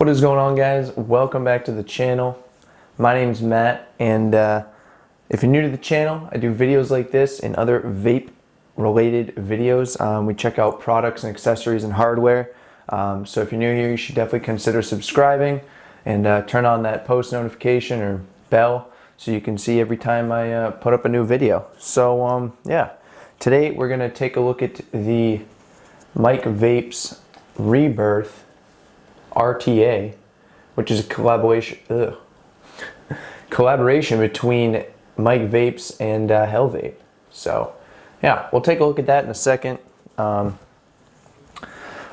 What is going on, guys? Welcome back to the channel. My name's Matt, and if you're new to the channel, I do videos like this and other vape related videos. We check out products and accessories and hardware. So if you're new here, you should definitely consider subscribing and turn on that post notification or bell so you can see every time I put up a new video. So yeah, today we're gonna take a look at the Mike Vapes Rebirth RTA, which is a collaboration between Mike Vapes and Hell Vape. So yeah, we'll take a look at that in a second. A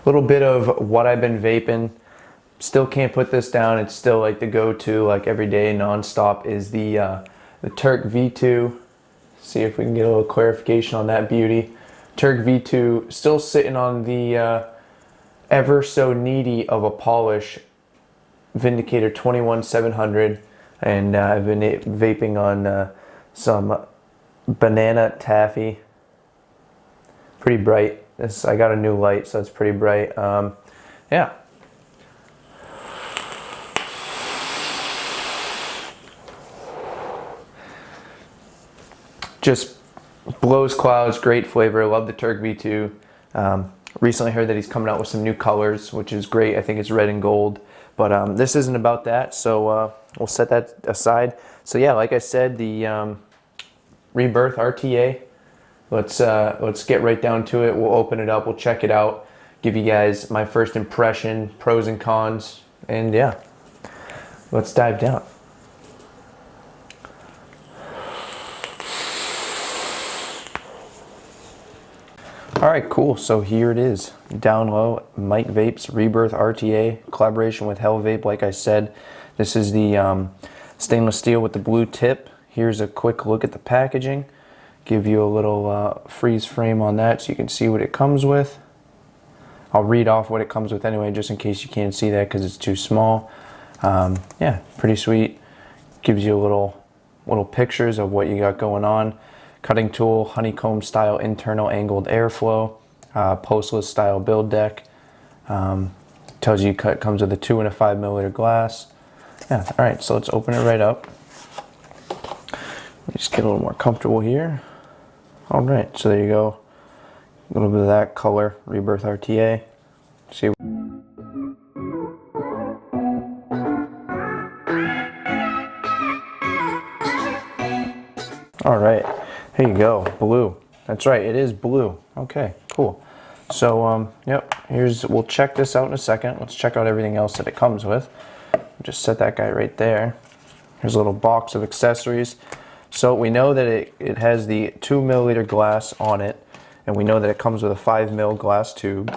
little bit of what I've been vaping. Still can't put this down. It's still like the go-to, like every day, non-stop, is the Turk V2. See if we can get a little clarification on that beauty. Turk V2 still sitting on the ever so needy of a polish Vindicator 21700, and I've been vaping on some banana taffy. Pretty bright. I got a new light, so it's pretty bright. Yeah. Just blows clouds, great flavor. Love the Turk V2. Recently heard that he's coming out with some new colors, which is great. I think it's red and gold, but this isn't about that, so we'll set that aside. So yeah, like I said, the Rebirth RTA. Let's get right down to it. We'll open it up, we'll check it out, give you guys my first impression, pros and cons, and yeah, let's dive down. Alright, cool. So here it is. Down low, Mike Vapes Rebirth RTA, collaboration with Hell Vape, like I said. This is the stainless steel with the blue tip. Here's a quick look at the packaging. Give you a little freeze frame on that so you can see what it comes with. I'll read off what it comes with anyway, just in case you can't see that because it's too small. Yeah, pretty sweet. Gives you a little pictures of what you got going on. Cutting tool, honeycomb style internal angled airflow, postless style build deck. Tells you it comes with a 2 and a 5 milliliter glass. Yeah, all right, so let's open it right up. Let me just get a little more comfortable here. All right, so there you go. A little bit of that color, Rebirth RTA. See. All right. Here you go, blue. That's right, it is blue. Okay, cool. So, yep, we'll check this out in a second. Let's check out everything else that it comes with. Just set that guy right there. Here's a little box of accessories. So we know that it has the 2 milliliter glass on it, and we know that it comes with a 5 mil glass tube.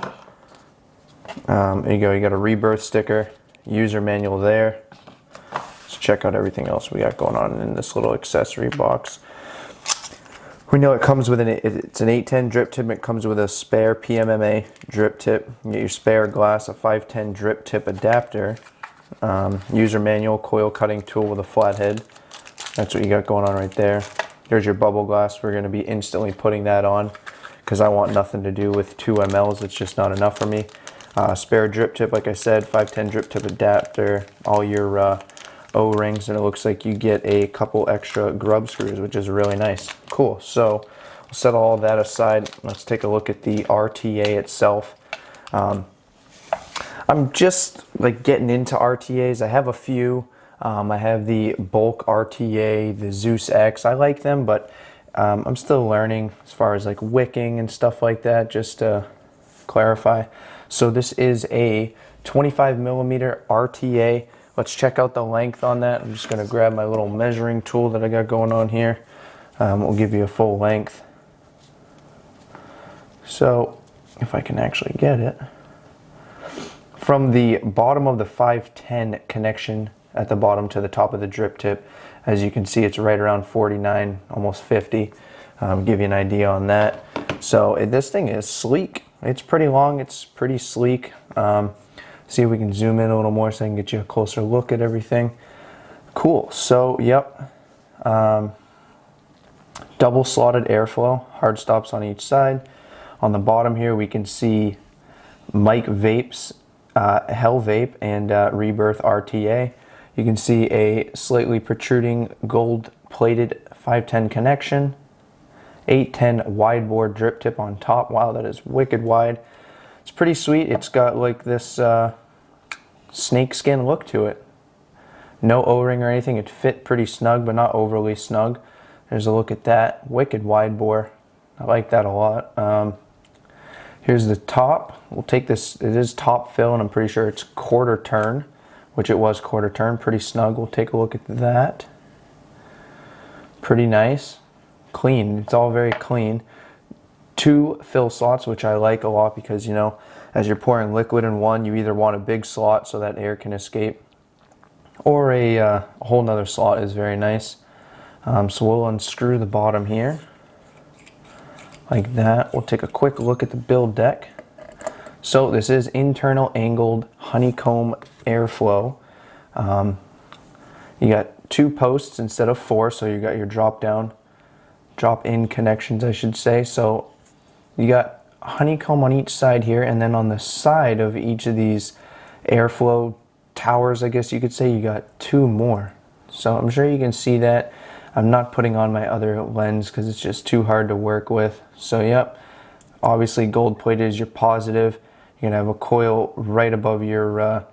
There you go, you got a Rebirth sticker, user manual there. Let's check out everything else we got going on in this little accessory box. We know it comes with it's an 810 drip tip. It comes with a spare PMMA drip tip. You get your spare glass, a 510 drip tip adapter, user manual, coil cutting tool with a flathead. That's what you got going on right there. There's your bubble glass. We're going to be instantly putting that on because I want nothing to do with 2 mLs. It's just not enough for me. Spare drip tip, like I said, 510 drip tip adapter, all your O-rings, and it looks like you get a couple extra grub screws, which is really nice. Cool. So we'll set all of that aside. Let's take a look at the RTA itself. I'm just like getting into RTAs. I have a few. I have the Bulk RTA, the Zeus X. I like them, but I'm still learning as far as like wicking and stuff like that, just to clarify. So this is a 25 millimeter RTA. Let's check out the length on that. I'm just going to grab my little measuring tool that I got going on here. We'll give you a full length. So, if I can actually get it. From the bottom of the 510 connection at the bottom to the top of the drip tip, as you can see, it's right around 49, almost 50. Give you an idea on that. So, this thing is sleek. It's pretty long. It's pretty sleek. See if we can zoom in a little more so I can get you a closer look at everything. Cool. So, yep. Double slotted airflow, hard stops on each side. On the bottom here, we can see Mike Vapes Hell Vape and Rebirth RTA. You can see a slightly protruding gold-plated 510 connection, 810 wide bore drip tip on top. Wow, that is wicked wide. It's pretty sweet. It's got like this snake skin look to it. No O-ring or anything. It fit pretty snug, but not overly snug. There's a look at that. Wicked wide bore. I like that a lot. Here's the top. We'll take this. It is top fill, and I'm pretty sure it's quarter turn, which it was quarter turn. Pretty snug. We'll take a look at that. Pretty nice. Clean. It's all very clean. 2 fill slots, which I like a lot because, you know, as you're pouring liquid in one, you either want a big slot so that air can escape, or a whole nother slot is very nice. So we'll unscrew the bottom here like that. We'll take a quick look at the build deck. So this is internal angled honeycomb airflow. You got 2 posts instead of 4, so you got your drop-in connections, I should say. So you got honeycomb on each side here, and then on the side of each of these airflow towers, I guess you could say, you got 2 more. So I'm sure you can see that. I'm not putting on my other lens because it's just too hard to work with. So yep, obviously gold plated is your positive. You're gonna have a coil right above your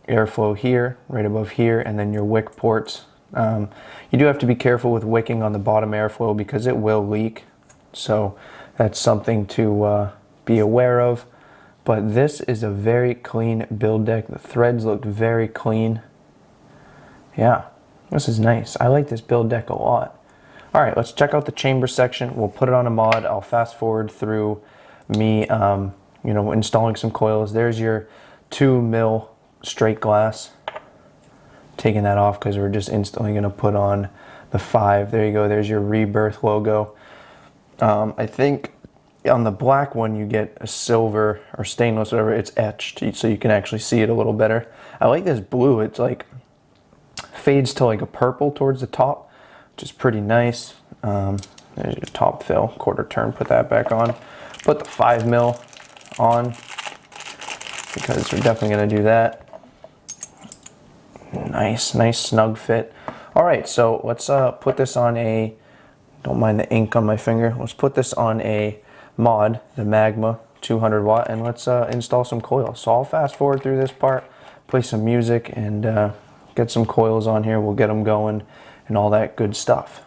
airflow here, right above here, and then your wick ports. You do have to be careful with wicking on the bottom airflow because it will leak. So that's something to be aware of. But this is a very clean build deck. The threads look very clean. Yeah, this is nice. I like this build deck a lot. All right, let's check out the chamber section. We'll put it on a mod. I'll fast forward through me, you know, installing some coils. There's your 2 mil straight glass. Taking that off because we're just instantly going to put on the 5. There you go. There's your Rebirth logo. I think on the black one you get a silver or stainless, whatever, it's etched so you can actually see it a little better. I like this blue. It's like fades to like a purple towards the top, which is pretty nice. There's your top fill, quarter turn, put that back on. Put the 5 mil on because we're definitely going to do that. Nice snug fit. All right, so let's put this on a, don't mind the ink on my finger, let's put this on a mod, the Magma 200 watt, and let's install some coils. So I'll fast forward through this part, play some music, and get some coils on here. We'll get them going and all that good stuff.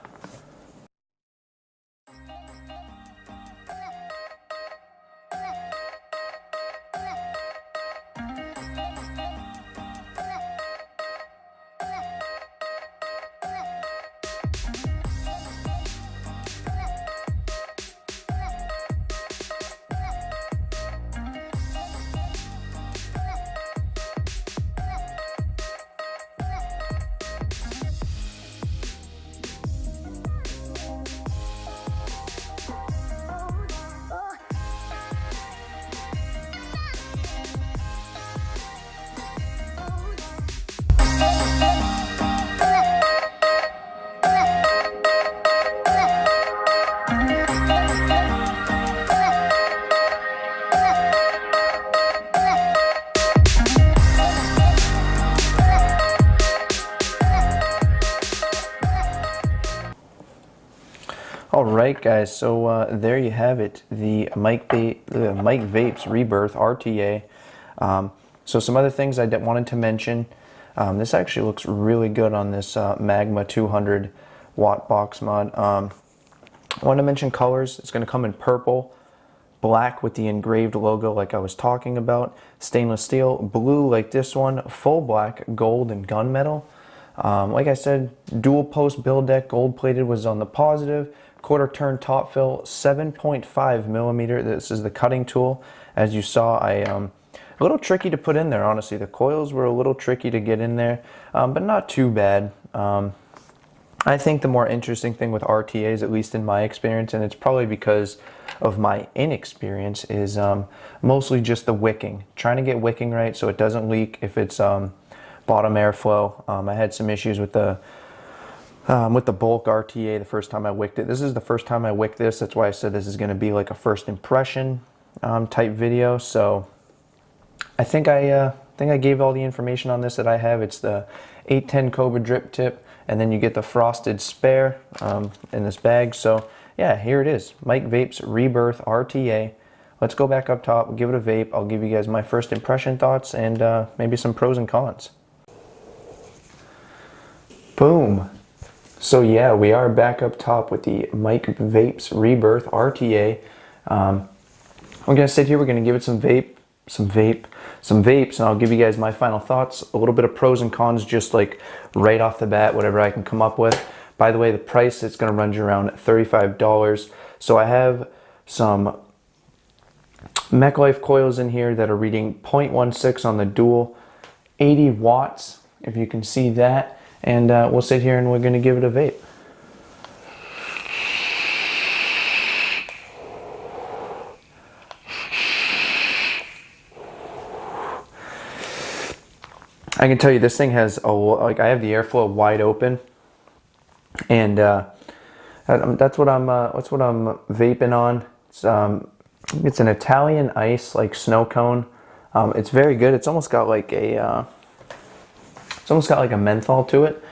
Alright guys, so there you have it, the Mike Vapes Rebirth RTA. So some other things I wanted to mention. This actually looks really good on this Magma 200 watt box mod. I want to mention colors. It's going to come in purple, black with the engraved logo like I was talking about, stainless steel, blue like this one, full black, gold, and gunmetal. Like I said, dual post build deck, gold plated was on the positive. Quarter turn top fill, 7.5 millimeter. This is the cutting tool. As you saw, a little tricky to put in there, honestly. The coils were a little tricky to get in there, but not too bad. I think the more interesting thing with RTAs, at least in my experience, and it's probably because of my inexperience, is mostly just the wicking. Trying to get wicking right so it doesn't leak if it's bottom airflow. I had some issues with the bulk RTA the first time I wicked it. This is the first time I wicked this. That's why I said this is going to be like a first impression type video. So think I gave all the information on this that I have. It's the 810 Cobra drip tip, and then you get the frosted spare in this bag. So yeah, here it is, Mike Vapes Rebirth RTA. Let's go back up top, give it a vape. I'll give you guys my first impression thoughts and maybe some pros and cons. Boom. So yeah, we are back up top with the Mike Vapes Rebirth RTA. We're gonna sit here, we're gonna give it some vapes, and I'll give you guys my final thoughts, a little bit of pros and cons, just like right off the bat, whatever I can come up with. By the way, the price, it's gonna run you around $35. So I have some MechLife coils in here that are reading 0.16 on the dual, 80 watts, if you can see that. And we'll sit here and we're gonna give it a vape. I can tell you this thing has like, I have the airflow wide open, and that's what I'm vaping on. It's an Italian ice, like snow cone. It's very good. It's almost got like a menthol to it.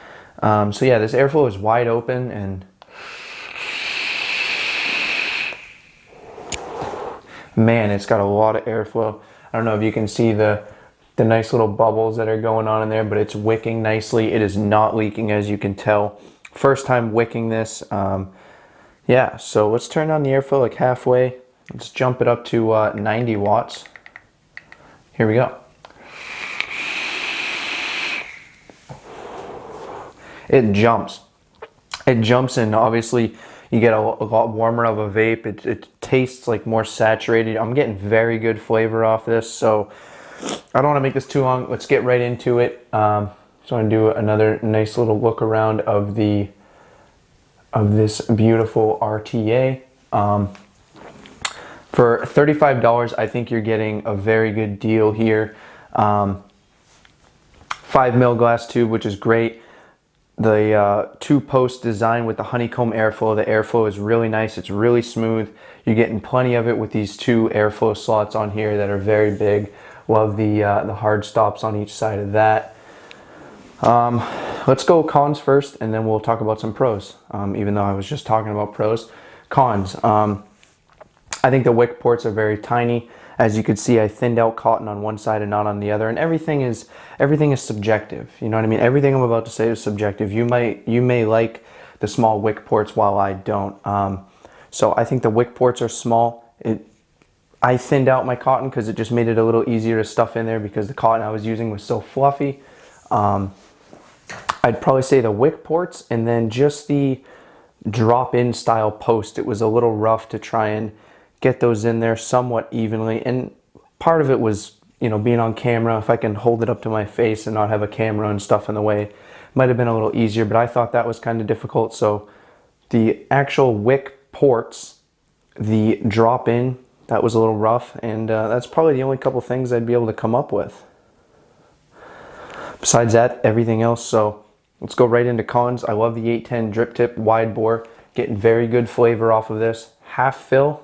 So yeah, this airflow is wide open, and man, it's got a lot of airflow. I don't know if you can see the nice little bubbles that are going on in there, but it's wicking nicely. It is not leaking, as you can tell. First time wicking this. Yeah, so let's turn on the airflow like halfway. Let's jump it up to 90 watts. Here we go. It jumps. It jumps, and obviously you get a lot warmer of a vape. It tastes like more saturated. I'm getting very good flavor off this, so I don't want to make this too long. Let's get right into it. So I'm going to do another nice little look around of this beautiful RTA. For $35, I think you're getting a very good deal here. 5mm glass tube, which is great. The two-post design with the honeycomb airflow. The airflow is really nice. It's really smooth. You're getting plenty of it with these two airflow slots on here that are very big. Love the hard stops on each side of that. Let's go cons first, and then we'll talk about some pros. Even though I was just talking about pros. Cons. I think the wick ports are very tiny. As you can see, I thinned out cotton on one side and not on the other, and everything is subjective. You know what I mean? Everything I'm about to say is subjective. You may like the small wick ports while I don't. So I think the wick ports are small. I thinned out my cotton because it just made it a little easier to stuff in there because the cotton I was using was so fluffy. I'd probably say the wick ports, and then just the drop-in style post. It was a little rough to try and get those in there somewhat evenly, and part of it was, you know, being on camera. If I can hold it up to my face and not have a camera and stuff in the way, might have been a little easier, but I thought that was kind of difficult. So the actual wick ports, the drop-in, that was a little rough, and that's probably the only couple things I'd be able to come up with. Besides that, everything else. So let's go right into cons. I love the 810 drip tip wide bore, getting very good flavor off of this. Half fill,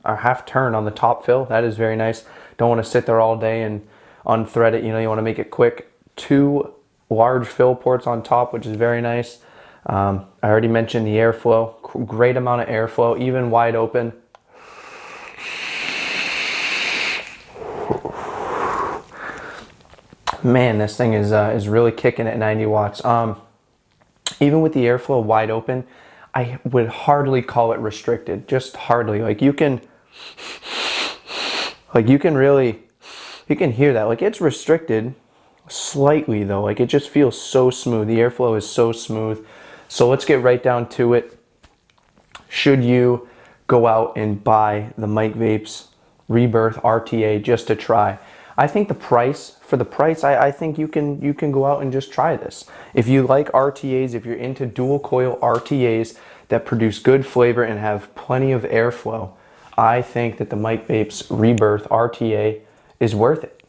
or half turn on the top fill, that is very nice. Don't want to sit there all day and unthread it, you know, you want to make it quick. Two large fill ports on top, which is very nice. I already mentioned the airflow, great amount of airflow, even wide open. Man, this thing is really kicking at 90 watts. Even with the airflow wide open, I would hardly call it restricted, just hardly. Like you can hear that. Like it's restricted slightly though. Like it just feels so smooth. The airflow is so smooth. So let's get right down to it. Should you go out and buy the Mike Vapes Rebirth RTA just to try? I think for the price, I think you can go out and just try this. If you like RTAs, if you're into dual coil RTAs that produce good flavor and have plenty of airflow, I think that the Mike Vapes Rebirth RTA is worth it.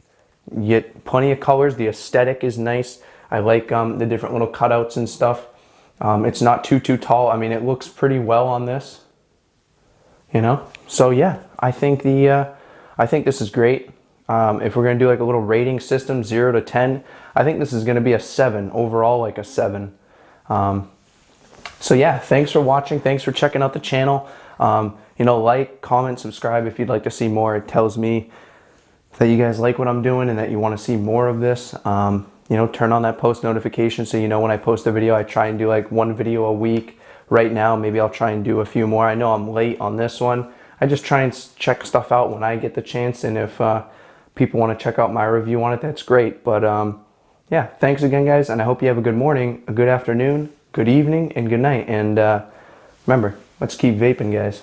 You get plenty of colors. The aesthetic is nice. I like the different little cutouts and stuff. It's not too tall. I mean, it looks pretty well on this, you know. So yeah, I think this is great. If we're going to do like a little rating system, 0 to 10, I think this is going to be a 7. Overall, like a 7. So yeah, thanks for watching. Thanks for checking out the channel. You know, like, comment, subscribe if you'd like to see more. It tells me that you guys like what I'm doing and that you want to see more of this. You know, turn on that post notification so you know when I post a video. I try and do like 1 video a week. Right now, maybe I'll try and do a few more. I know I'm late on this one. I just try and check stuff out when I get the chance, and if people want to check out my review on it, that's great. But yeah, thanks again, guys, and I hope you have a good morning, a good afternoon, good evening, and good night. And remember, let's keep vaping, guys.